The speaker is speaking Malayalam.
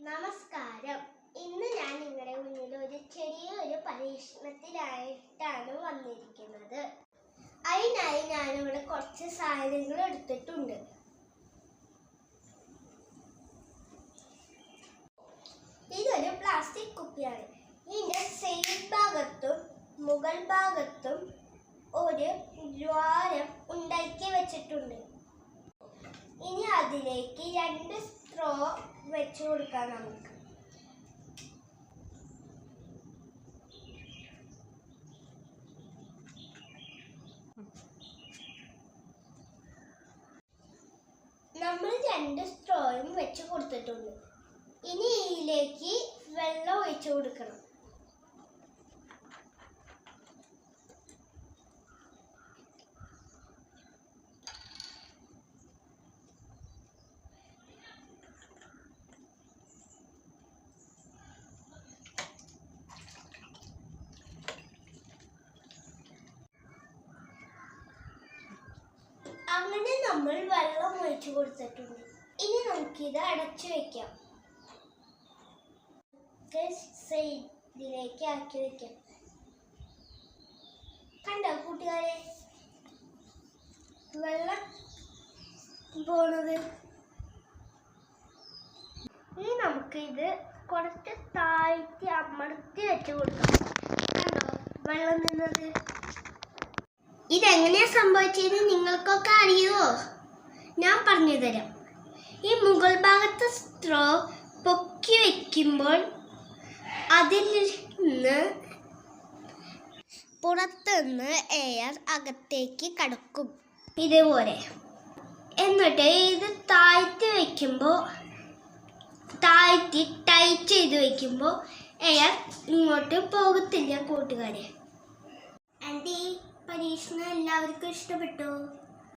നമസ്കാരം. ഇന്ന് ഞാൻ നിങ്ങളുടെ മുന്നിൽ ഒരു ചെറിയൊരു പരീക്ഷണത്തിനായിട്ടാണ് വന്നിരിക്കുന്നത്. അതിനായി ഞാനിവിടെ കുറച്ച് സാധനങ്ങൾ എടുത്തിട്ടുണ്ട്. ഇതൊരു പ്ലാസ്റ്റിക് കുപ്പിയാണ്. ഇതിന്റെ സൈഡ് ഭാഗത്തും മുകൾ ഭാഗത്തും ഒരു ദ്വാരം ഉണ്ടാക്കി വെച്ചിട്ടുണ്ട്. ഇനി അതിലേക്ക് 2 സ്ട്രോ വെച്ചു കൊടുക്കാം. നമുക്ക് നമ്മൾ 2 സ്ട്രോയും വെച്ച് കൊടുത്തിട്ടുണ്ട്. ഇനി ഇതിലേക്ക് വെള്ളം ഒഴിച്ചു കൊടുക്കണം. അങ്ങനെ നമ്മൾ വെള്ളം ഒഴിച്ചു കൊടുത്തിട്ടുണ്ട്. ഇനി നമുക്കിത് അടച്ചു വെക്കാം. സൈഡിലേക്ക് ആക്കി വെക്കാം. കണ്ടോ കൂട്ടുകാരെ, വെള്ളം പോണത്. ഇനി നമുക്കിത് കുറച്ച് താഴ്ത്തി അമർത്തി വെച്ച് കൊടുക്കാം. കണ്ടോ വെള്ളം നിന്നത്. ഇതെങ്ങനെയാ സംഭവിച്ചതെന്ന് നിങ്ങൾക്കൊക്കെ അറിയുമോ? ഞാൻ പറഞ്ഞു തരാം. ഈ മുകൾ ഭാഗത്ത് സ്ട്രോ പൊക്കി വെക്കുമ്പോൾ അതിൽ നിന്ന് പുറത്തുനിന്ന് എയർ അകത്തേക്ക് കടക്കും ഇതുപോലെ. എന്നിട്ട് ഇത് താഴ്ത്തി വെക്കുമ്പോൾ, താഴ്ത്തി ടൈറ്റ് ചെയ്ത് വെക്കുമ്പോൾ എയർ ഇങ്ങോട്ട് പോകത്തില്ല കൂട്ടുകാരെ. എൻ്റെ ഈ പരീക്ഷണം എല്ലാവർക്കും ഇഷ്ടപ്പെട്ടോ?